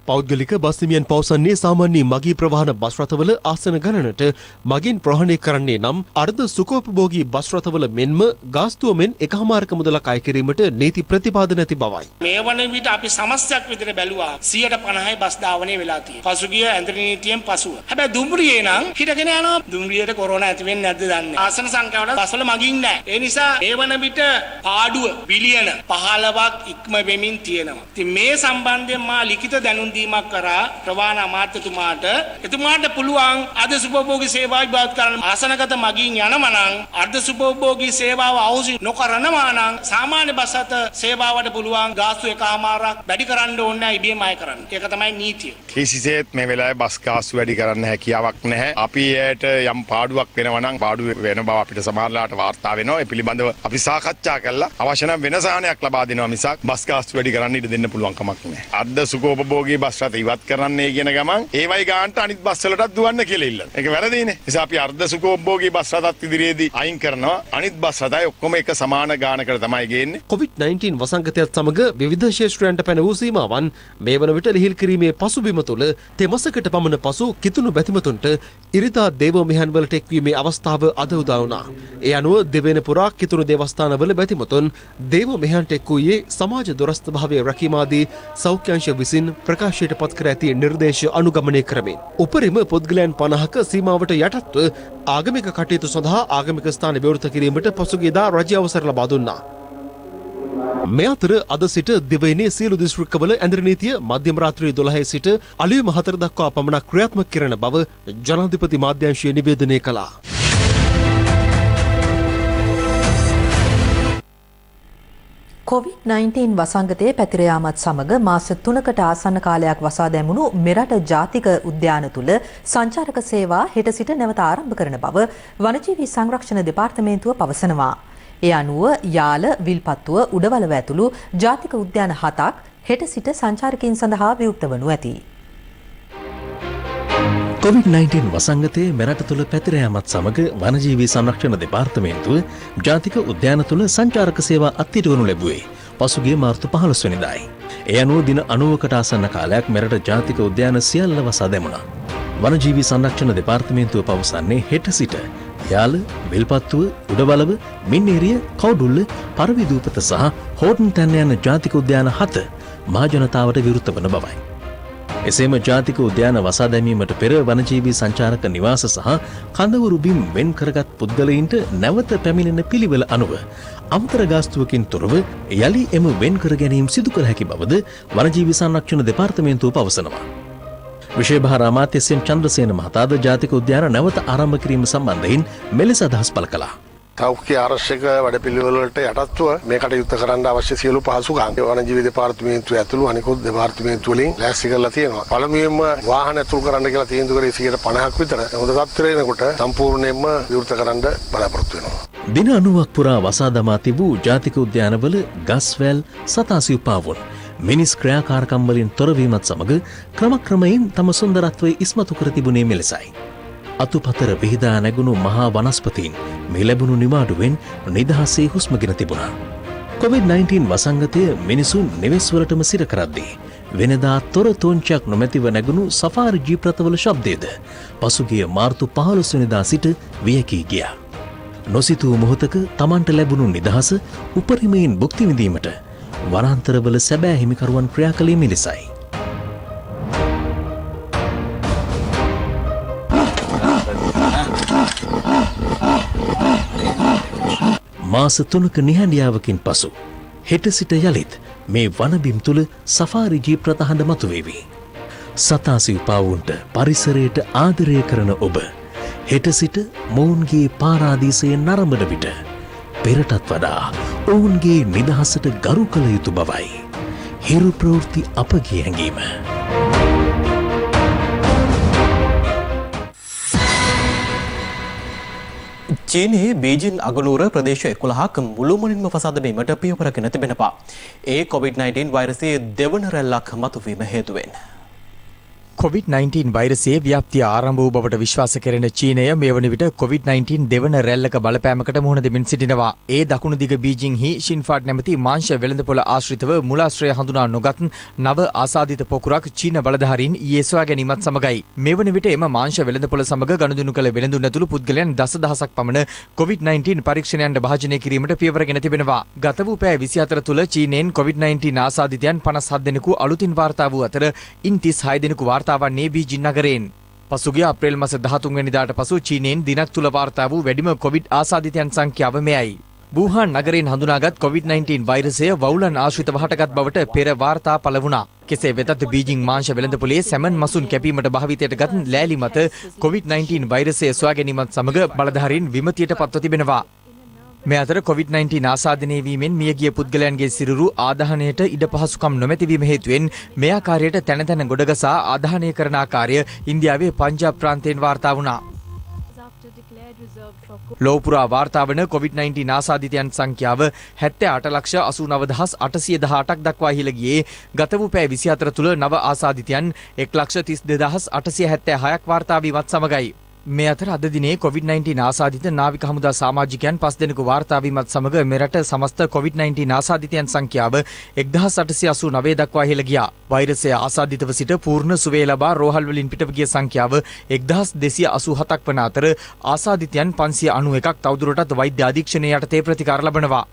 පෞද්ගලික බස් හිමියන් පවසන්නේ සාමාන්‍ය මගී ප්‍රවාහන බස් රථවල ආසන ගණනට මගින් ප්‍රහාණය කරන්නේ නම් අර්ධ සුඛෝපභෝගී බස් රථවල මෙන්ම ගාස්තුව මෙන් එකහමාරක මුදලක් අය කිරීමට නීති ප්‍රතිපාදන ඇති බවයි. මේ වන විට අපි සමස්තයක් විදිහට බැලුවා 150යි බස් ධාවනය වෙලා තියෙනවා. පසුගිය ඇඳරි නීතියෙන් පසුව. හැබැයි දුම්රියේ නම් හිටගෙන යනවා. දුම්රියට කොරෝනා ඇති වෙන්නේ නැද්ද දන්නේ. ආසන සංඛ්‍යාවට බස්වල මගින් නැහැ. ඒ නිසා මේ වන විට පාඩුව බිලියන 15ක් ඉක්ම වෙමින් තියෙනවා. ඉතින් මේ සම්බන්ධයෙන් මා ලිඛිත දැනුම් දීමක් කරා ප්‍රවාහන අමාත්‍යතුමාට එතුමාට පුළුවන් අර්ධ සුඛෝපභෝගී සේවා විභාග කරන්න ආසනගත මගින් යනවා නම් අර්ධ සුඛෝපභෝගී සේවාව අවශ්‍ය නොකරනවා නම් සාමාන්‍ය බස් අත සේවාවට පුළුවන් ගාස්තු එකමාරක් වැඩි කරන්න ඕනේ නැහැ ඉබේම අය කරන්න. ඒක තමයි නීතිය. කිසිසේත් මේ වෙලාවේ බස් ගාස්තු වැඩි කරන්න හැකියාවක් නැහැ. අපි එයට යම් පාඩුවක් වෙනවා නම් පාඩුව වෙන බව අපිට සමහරලාට වාර්තා වෙනවා. ඒ පිළිබඳව අපි සාකච්ඡා කළා අවශ්‍ය නම් වෙන සාහනයක් ලබා දෙනවා මිසක් බස් ගාස්තු වැඩි කරන්න ඉඩ දෙන්න පුළුවන් කමක් නැහැ. අර්ධ සුඛෝපභෝගී බස් රථ ඉවත් කරන්නේ කියන ගමන් ඒවයි ගානට අනිත් බස් වලටත් දුවන්න කියලා ඉල්ලන. ඒක වැරදිනේ. ඒ නිසා අපි අර්ධ සුඛෝපභෝගී බස් රථත් ඉදිරියේදී අයින් කරනවා. අනිත් බස් රථයි ඔක්කොම එක සමාන ගානකට තමයි ගේන්නේ. COVID-19 වසංගතයත් සමග විවිධ ශේෂ්ත්‍රයන්ට පැන වූ සීමාවන් මේ වන විට ලිහිල් කිරීමේ පසුබිම තුළ තෙමසකට පමණ පසු කිතුණු බැතිමතුන්ට ඉරිදා දේව මෙහන් වලට එක්වීමේ අවස්ථාව අද උදා වුණා. ඒ අනුව දෙවන පුරා කිතුණු දේවස්ථානවල බැතිමතුන් දේව මෙහන්ට එක් වූයේ සමාජ දුරස්ථ භාවය රැකීමාදී සෞඛ්‍ය අංශ විසින් ප්‍රකාශයට පත් කර ඇති නිර්දේශ අනුගමනය කරමින් උපරිම පුද්ගලයන් 50ක සීමාවට යටත්ව ආගමික කටයුතු සඳහා ආගමික ස්ථාන විවෘත කිරීමට පසුගියදා රජය අවසර ලබා දුන්නා. මේ අතර අද සිට දිවයිනේ සියලු දිස්ත්‍රික්කවල ඇඳරි නීතිය මධ්‍යම රාත්‍රී 12 සිට අලුයම 4 දක්වා පමණක් ක්‍රියාත්මක කරන බව ජනාධිපති මාධ්‍යංශය නිවේදනය කළා. COVID-19 වසංගතයේ පැතිර යාමත් සමග මාස 3කට ආසන්න කාලයක් වසා දැමුණු මෙරට ජාතික උද්‍යාන තුල සංචාරක සේවා හෙට සිට නැවත ආරම්භ කරන බව වනජීවී සංරක්ෂණ දෙපාර්තමේන්තුව පවසනවා. ඒ අනුව යාල, විල්පත්තුව, උඩවලව ඇතුළු ජාතික උද්‍යාන 7ක් හෙට සිට සංචාරකයන් සඳහා විවෘත වනු ඇති. COVID-19 වසංගතයේ මෙරට තුළ පැතිර යාමත් සමග වනජීවී සංරක්ෂණ දෙපාර්තමේන්තුව ජාතික උද්‍යාන තුළ සංචාරක සේවා අත්හිටුවනු ලැබුවේ පසුගිය මාර්තු 15 වෙනිදායි. ඒ අනුව දින 90කට ආසන්න කාලයක් මෙරට ජාතික උද්‍යාන සියල්ල වසා දැමුණා. වනජීවි සංරක්ෂණ දෙපාර්තමේන්තුව පවසන්නේ හෙට සිට යාල, විල්පත්තුව, උඩවලව, මින්නේරිය, කවුඩුල්ල, පරවිදූපත සහ හෝටන් තැන්න යන ජාතික උද්‍යාන 7 මහ ජනතාවට විවෘත වන බවයි. එසේම ජාතික උද්‍යාන වසා දැමීමට පෙර වනජීවී සංචාරක නිවාස සහ කඳවුරු බිම් වෙන් කරගත් පුද්ගලයින්ට නැවත පැමිණෙන පිළිවෙල අනුව අමතර ගාස්තුවකින් තොරව යලි එම වෙන් කර ගැනීම සිදු කළ හැකි බවද වනජීවි සංරක්ෂණ දෙපාර්තමේන්තුව පවසනවා. විශේෂ අමාත්‍ය එස්.එම්. චන්ද්‍රසේන මහතාද ජාතික උද්‍යාන නැවත ආරම්භ කිරීම සම්බන්ධයෙන් මෙලෙස අදහස් පළ කළා. සෞඛ්‍ය ආරක්ෂක වැඩපිළිවෙළවලට යටත්ව මේ කටයුත්ත කරන්න අවශ්‍ය සියලු පහසුකම් වනජීවි දෙපාර්තමේන්තුව ඇතුළු අනිකුත් දෙපාර්තමේන්තු වලින් ලෑස්ති කරලා තියෙනවා. පළමුවෙන්ම වාහන ඇතුළු කරන්න කියලා තීන්දුව කරේ 50%ක් විතර. හොඳ තත්ත්වයට එනකොට සම්පූර්ණයෙන්ම විවෘත කරන්න බලාපොරොත්තු වෙනවා. දින 90ක් පුරා වසා දමා තිබූ ජාතික උද්‍යානවල ගස්වැල් සතාසිව්පාවුන් මිනිස් ක්‍රියාකාරකම් වලින් තොරවීමත් සමග ක්‍රමක්‍රමයෙන් තම සුන්දරත්වය ඉස්මතු කර තිබුණේ මෙලෙසයි. අතුපතර විහිදා නැගුණු මහා වනස්පතීන් මේ ලැබුණු නිවාඩුවෙන් නිදහසේ හුස්මගෙන තිබුණා. COVID-19 වසංගතය මිනිසුන් නිවෙස්වලටම සිර කරද්දී වෙනදා තොර තෝංචයක් නොමැතිව නැගුණු සෆාරි ජීප් රථවල ශබ්දයද පසුගිය මාර්තු 15 වෙනිදා සිට වියකී ගියා. නොසිතූ මොහොතක Tamanට ලැබුණු නිදහස උපරිමයෙන් භුක්ති විඳීමට වනාන්තරවල සැබෑ හිමිකරුවන් ක්‍රියා කළේ මෙලෙසයි. මාස 3ක නිහඬියාවකින් පසු හෙට සිට යලිත් මේ වනබිම් තුල සෆාරි ජීප් රථ හඬ මතුවේවි. සතාසිව්පාවුන්ට පරිසරයට ආදරය කරන ඔබ හෙට සිට මොවුන්ගේ පාරාදීසයේ නරඹන විට පෙරටත් වඩා ඔවුන්ගේ නිදහසට ගරු කළ යුතු බවයි හිරු ප්‍රවෘත්ති අපගේ හැඟීම. චීනයේ බීජිං අගනුවර ප්‍රදේශ 11ක් මුළුමනින්ම වසා දැමීමට පියවරගෙන තිබෙනවා. ඒ COVID-19 වෛරසයේ දෙවන රැල්ලක් මතුවීම හේතුවෙන්. COVID-19 වෛරසයේ ව්‍යාප්තිය ආරම්භ වූ බවට විශ්වාස කෙරෙන චීනය මේ වන විට COVID-19 දෙවන රැල්ලක බලපෑමකට මුහුණ දෙමින් සිටිනවා. ඒ දකුණු දිග බීජිංහි ෂින්ෆාඩ් නැමැති මාංශ වෙළඳපොළ ආශ්‍රිතව මුලාශ්‍රය හඳුනා නොගත් නව ආසාදිත පොකුරක් චීන බලධාරීන් ඊයේ සොයා ගැනීමත් සමගයි. මේ වන විට එම මාංශ වෙළඳපොළ සමග ගනුදෙනු කළ වෙළඳුන් ඇතුළු පුද්ගලයන් දසදහසක් පමණ COVID-19 පරීක්ෂණයන්ට භාජනය කිරීමට පියවරගෙන තිබෙනවා. ගත වූ පැය 24 තුළ චීනයෙන් COVID-19 ආසාදිතයන් 57 දෙනෙකු අලුතින් වාර්තා වූ අතර ඉන් 36 දෙනෙකු වාර්තාවන්නේ බීජිං නගරයෙන්. පසුගිය අප්‍රේල් මාස 13 වෙනිදාට පසු චීනයෙන් දිනක් තුල වාර්තා වූ වැඩිම කොවිඩ් ආසාදිතයන් සංඛ්‍යාව මෙයයි. වුහාන් නගරයෙන් හඳුනාගත් COVID-19 වෛරසය වවුලන් ආශ්‍රිතව හටගත් බවට පෙර වාර්තා පළ වුණා. කෙසේ වෙතත් බීජිං මාංශ වෙළඳපොලේ සැමන් මසුන් කැපීමට භාවිතයට ගත් ලෑලි මත COVID-19 වෛරසය සොයා ගැනීමත් සමග බලධාරීන් විමතියට පත්ව තිබෙනවා. මේ අතර COVID-19 ආසාදනය වීමෙන් මියගිය පුද්ගලයන්ගේ සිරුරු ආදාහනයට ඉඩ පහසුකම් නොමැතිවීම හේතුවෙන් මේ ආකාරයට තැන තැන ගොඩගසා ආදාහනය කරන ආකාරය ඉන්දියාවේ පංජාබ් ප්‍රාන්තයෙන් වාර්තා වුණා. ලෝපුරා වාර්තා වන COVID-19 ආසාදිතයන් සංඛ්‍යාව 78,89,818ක් දක්වා ඉහළ ගියේ ගත වූ පැය 24 තුළ නව ආසාදිතයන් 1,32,876ක් වාර්තා වීමත් සමගයි. මේ අතර අද දිනේ COVID-19 ආසාදිත නාවික හමුදා සමාජිකයන් 5 දෙනෙකු වාර්තා වීමත් සමග මෙරට සමස්ත COVID-19 ආසාදිතයන් සංඛ්‍යාව 1889 දක්වා ඉහළ ගියා. වෛරසය ආසාදිතව සිට පූර්ණ සුවය ලබා රෝහල් වලින් පිටව ගිය සංඛ්‍යාව 1287ක් වන අතර ආසාදිතයන් 591ක් තවදුරටත් වෛද්‍ය අධීක්ෂණය යටතේ ප්‍රතිකාර ලබනවා.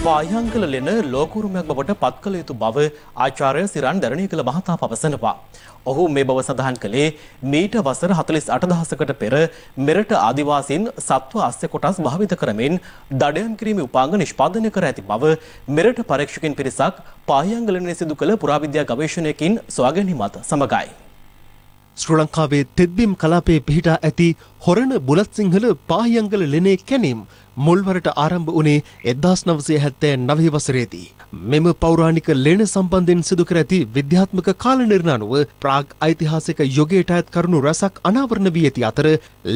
වායංගල ලෙන ලෝකුරුමයක් බවට පත් කළ යුතු බව ආචාර්ය සිරන් දරණීකල මහතා පවසනවා. ඔහු මේ බව සඳහන් කළේ මීට වසර 48000කට පෙර මෙරට ආදිවාසීන් සත්ව අස්්‍ය කොටස් භාවිත කරමින් දඩයම් කිරීමේ උපාංග නිෂ්පාදනය කර ඇති බව මෙරට පරීක්ෂකයන් පිරිසක් පායංගලනේ සිදු කළ පුරාවිද්‍යා ගවේෂණයකින් සොයා ගැනීමත් සමගයි. ශ්‍රී ලංකාවේ තෙත්බිම් කලාපයේ පිහිටා ඇති හොරණ බුලත් සිංහල පාහියංගල ලෙනේ කැණීම් මුල්වරට ආරම්භ වුණේ 1979 වසරේදී. මෙම පෞරාණික ලෙන සම්බන්ධයෙන් සිදු කර ඇති විද්‍යාත්මක කාල නිර්ණය අනුව ප්‍රාග් ඓතිහාසික යුගයට අයත් කරුණු රැසක් අනාවරණ වී ඇති අතර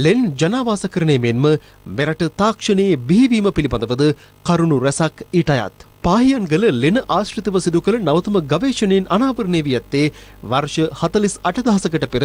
ලෙන් ජනාවාසකරණය මෙන්ම මෙරට තාක්ෂණයේ බිහිවීම පිළිබඳවද කරුණු රැසක් ඊට අයත්. පාහියන්ගල ලෙන ආශ්‍රිතව සිදු කළ නවතම ගවේෂණයෙන් අනාවරණය වී ඇත්තේ වර්ෂ 48,000කට පෙර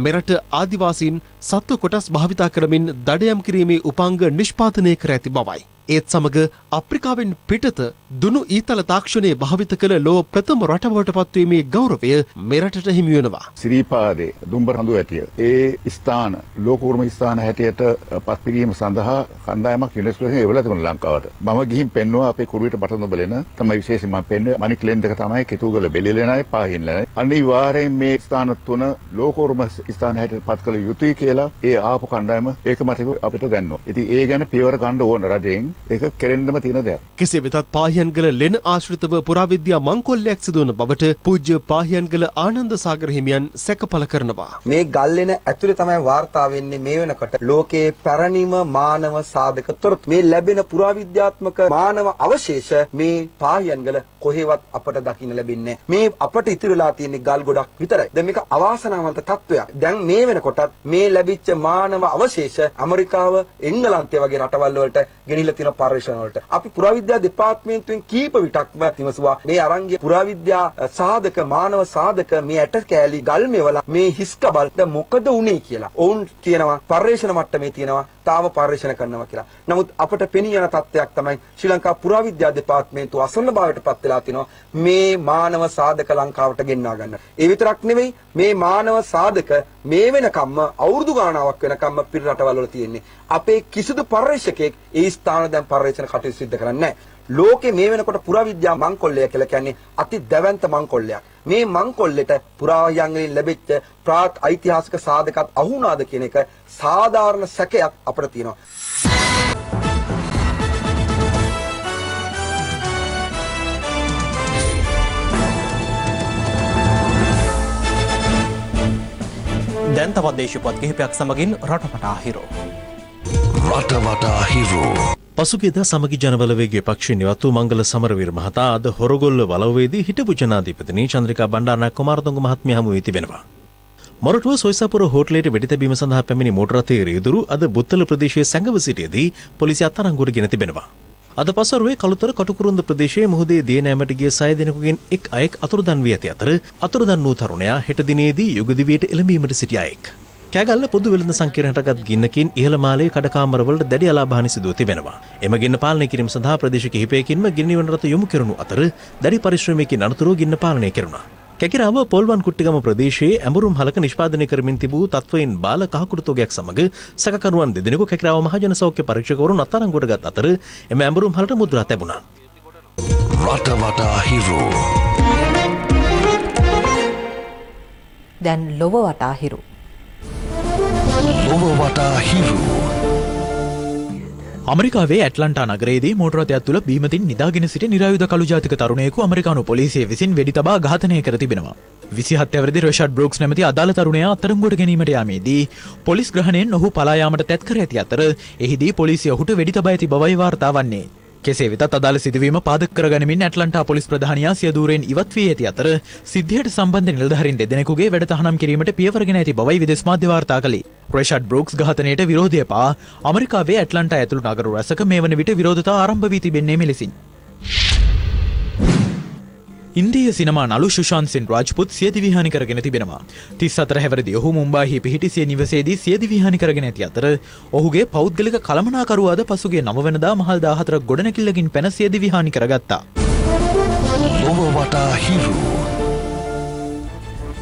මෙරට ආදිවාසීන් සත්ව කොටස් භාවිතා කරමින් දඩයම් කිරීමේ උපාංග නිෂ්පාදනය කර ඇති බවයි. ඒත් සමග අප්‍රිකාවෙන් පිටත දුනු ඊතල තාක්ෂණය භාවිත කළ ලොව ප්‍රථම රට බවට පත්වීමේ ගෞරවය මෙරටට හිමි වෙනවා. සිරිපාදේ දුම්බර හඳු ඇටිය ඒ ස්ථාන ලෝකෝරුම ස්ථාන හැටියට පත්කිරීම සඳහා කණ්ඩායමක් යුනෙස්කෝයෙන් එවලා තිබුණා ලංකාවට. මම ගිහින් පෙන්නුවා අපේ කුරුවිට බටන බලන තමයි විශේෂයෙන් මම පෙන්නුවේ මණික් ලෙන් දෙක තමයි කෙතුගල බෙලිලෙනයි පාහින්ලයි. අනිවාර්යයෙන් මේ ස්ථාන තුන ලෝකෝරුම ස්ථාන හැටියට පත් කළ යුතුයි කියලා ඒ ආපු කණ්ඩායම ඒකමතිකව අපිට දැන්නුවා. ඉතින් ඒ ගැන පියවර ගන්න ඕන රජයෙන්. ඒක කෙරෙන්නම තියෙන දෙයක්. කෙසේ වෙතත් පාහියන්ගල ලෙන ආශ්‍රිතව පුරාවිද්‍යා මංකොල්ලයක් සිදුවන බවට පූජ්‍ය පාහියන්ගල ආනන්ද සාගර හිමියන් සැකපල කරනවා. මේ ගල්ලෙන ඇතුලේ තමයි වාර්තා වෙන්නේ මේ වෙනකොට ලෝකයේ පැරණිම මානව සාධක තොරතුරු. මේ ලැබෙන පුරාවිද්‍යාත්මක මානව අවශේෂ මේ පාහියන්ගල කොහෙවත් අපට දකින්න ලැබෙන්නේ මේ අපට ඉතුරු වෙලා තියෙන ගල් ගොඩක් විතරයි. දැන් මේක අවාසනාවන්ත තත්වයක්. දැන් මේ වෙනකොටත් මේ ලැබිච්ච මානව අවශේෂ ඇමරිකාව එංගලන්තය වගේ රටවල් වලට ගෙනිහිලා තියෙන පර්යේෂණ වලට අපි පුරාවිද්‍යා දෙපාර්තමේන්තුවෙන් කීප විටක්ම විමසුවා මේ අරංගිය පුරාවිද්‍යා සාධක මානව සාධක මේ ඇට කෑලි ගල් මෙවලා මේ හිස්කබල්ට මොකද උනේ කියලා. ඔවුන් කියනවා පර්යේෂණ මට්ටමේ තියෙනවා තාම පර්යේෂණ කරනවා කියලා. නමුත් අපට පෙනී යන තත්ත්වයක් තමයි ශ්‍රී ලංකා පුරාවිද්‍යා දෙපාර්තමේන්තුව අසන්න භාවයට පත් වෙලා තිනවා මේ මානව සාධක ලංකාවට ගෙන්වා ගන්න. ඒ විතරක් නෙවෙයි මේ මානව සාධක මේ වෙනකම්ම අවුරුදු ගාණාවක් වෙනකම්ම පිට රටවල් වල තියෙන්නේ. අපේ කිසිදු පර්යේෂකෙක් ඒ ස්ථාන දැන් පර්යේෂණ කටයුතු සිදු කරන්නේ නැහැ. ලෝකේ මේ වෙනකොට පුරාවිද්‍යා මංකොල්ලය කියලා කියන්නේ අති දැවැන්ත මංකොල්ලයක්. මේ මංකොල්ලෙට පුරාවයන්ගෙන් ලැබිච්ච ප්‍රාක් ඓතිහාසික සාධකත් අහු වුණාද කියන එක සාධාරණ සැකයක් අපිට තියෙනවා. දැන් තවත් දේශපත් කිහිපයක් සමගින් රටවටා හිරෝ. රටවටා හිරෝ. පසුගියදා සමගි ජනබලවේගයේ පක්ෂ නිවත් වූ මංගල සමරවීර මහතා අද හොරගොල්ල වලව්වේදී හිටපු ජනාධිපතිනි චන්ද්‍රිකා බණ්ඩාරනායක කුමාරතුංග මහත්මිය හමු වී තිබෙනවා. මොරටුව සොයිසාපුර හෝටලයට වෙඩි තැබීම සඳහා පැමිණි මෝටර රථයේ රියදුරු අද බුත්තල ප්‍රදේශයේ සැඟව සිටියේදී පොලිසිය අත්අඩංගුවට ගෙන තිබෙනවා. අද පසරුවේ කළුතර කටුකුරුන්ද ප්‍රදේශයේ මුහුදේ දියනෑමට ගිය 6 දෙනෙකුගෙන් එක් අයෙක් අතුරුදන් වී ඇති අතර අතුරුදන් වූ තරුණයා හෙට දිනේදී යුගදිවියට එළඹීමට සිටි අයෙක්. කෑගල්ල පොදු වෙළඳ සංකීර්ණයටගත් ගින්නකින් ඉහළ මාලයේ කඩකාමරවලට දැඩි අලාභානි සිදුව තිබෙනවා. එම ගින්න පාලනය කිරීම සඳහා ප්‍රදේශ කිහිපයකින්ම ගින්න නිවන රථ යොමු කෙරුණු අතර දැඩි පරිශ්‍රමයකින් අනතුරුව ගින්න පාලනය කෙරුණා. කැකිරාව පොල්වන් කුට්ටිගම ප්‍රදේශයේ ඇඹුරුම් හලක නිෂ්පාදනය කරමින් තිබූ තත්වයින් බාල කහකුඩු තොගයක් සමග සැකකරුවන් දෙදෙනෙකු කැකිරාව මහජන සෞඛ්‍ය පරීක්ෂකවරුන් අත්අඩංගුවට ගත් අතර එම ඇඹුරුම් හලට මුද්‍රා තැබුණා. රටවටා හිරු. දැන් ලොව වටා හිරු. අමරිකාවේ ඇට්ලන්ටා නගරයේදී මෝටර රථයක් තුළ බීමතින් නිදාගෙන සිටි නිරායුධ කළු ජාතික තරුණයෙකු ඇමරිකානු පොලිසිය විසින් වෙඩි තබා ඝාතනය කර තිබෙනවා. 27 අවුරුදු රොෂඩ් බ්‍රූක්ස් නැමැති අදාළ තරුණයා අත්අඩංගුවට ගැනීමට යාමේදී පොලිස් ග්‍රහණයෙන් ඔහු පලා යාමට තැත් කර ඇති අතර එහිදී පොලිසිය ඔහුට වෙඩි තබා ඇති බවයි වාර්තා වන්නේ. කෙසේ වෙතත් අදාළ සිදුවීම පාදක කරගනිමින් ඇට්ලන්ටා පොලිස් ප්‍රධානියා සිය දූරයෙන් ඉවත් වී ඇති අතර සිද්ධියට සම්බන්ධ නිලධාරීන් දෙදෙනෙකුගේ වැඩ තහනම් කිරීමට පියවරගෙන ඇති බවයි විදේශ මාධ්‍ය වාර්තා කළේ. රොෂඩ් බ්‍රූක්ස් ඝාතනයට විරෝධය පා ඇමරිකාවේ ඇට්ලන්ටා ඇතුළු නගර රැසක මේ වන විට විරෝධතා ආරම්භ වී තිබෙන්නේ මෙලෙසින්. ඉන්දීය සිනමා නළු සුශාන්ත් සෙන් රාජ්පුත් සියදිවි හානි කරගෙන තිබෙනවා. 34 හැවිරිදි ඔහු මුම්බායිහි පිහිටි සිය නිවසේදී සියදිවි හානි කරගෙන ඇති අතර ඔහුගේ පෞද්ගලික කළමනාකරුවාද පසුගිය 9 වෙනිදා මහල් 14 ගොඩනැගිල්ලකින් පැන සියදිවි හානි කරගත්තා. ලොව වටා හිරු.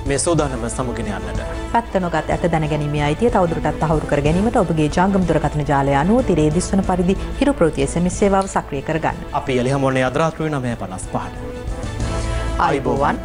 මේ සෝදානම සමුගෙන යන්නට. පැත්ත නොගත් ඇත දැනගැනීමේ අයිතිය තවදුරටත් තහවුරු කර ගැනීමට ඔබගේ ජංගම දුරකථන ජාලය අනුව තිරේ දිස්වන පරිදි හිරු ප්‍රවෘත්ති SMS සේවාව සක්‍රිය කරගන්න. අපි එළි හමුවන්නේ අද රාත්‍රියේ 9:55ට. ආයුබෝවන්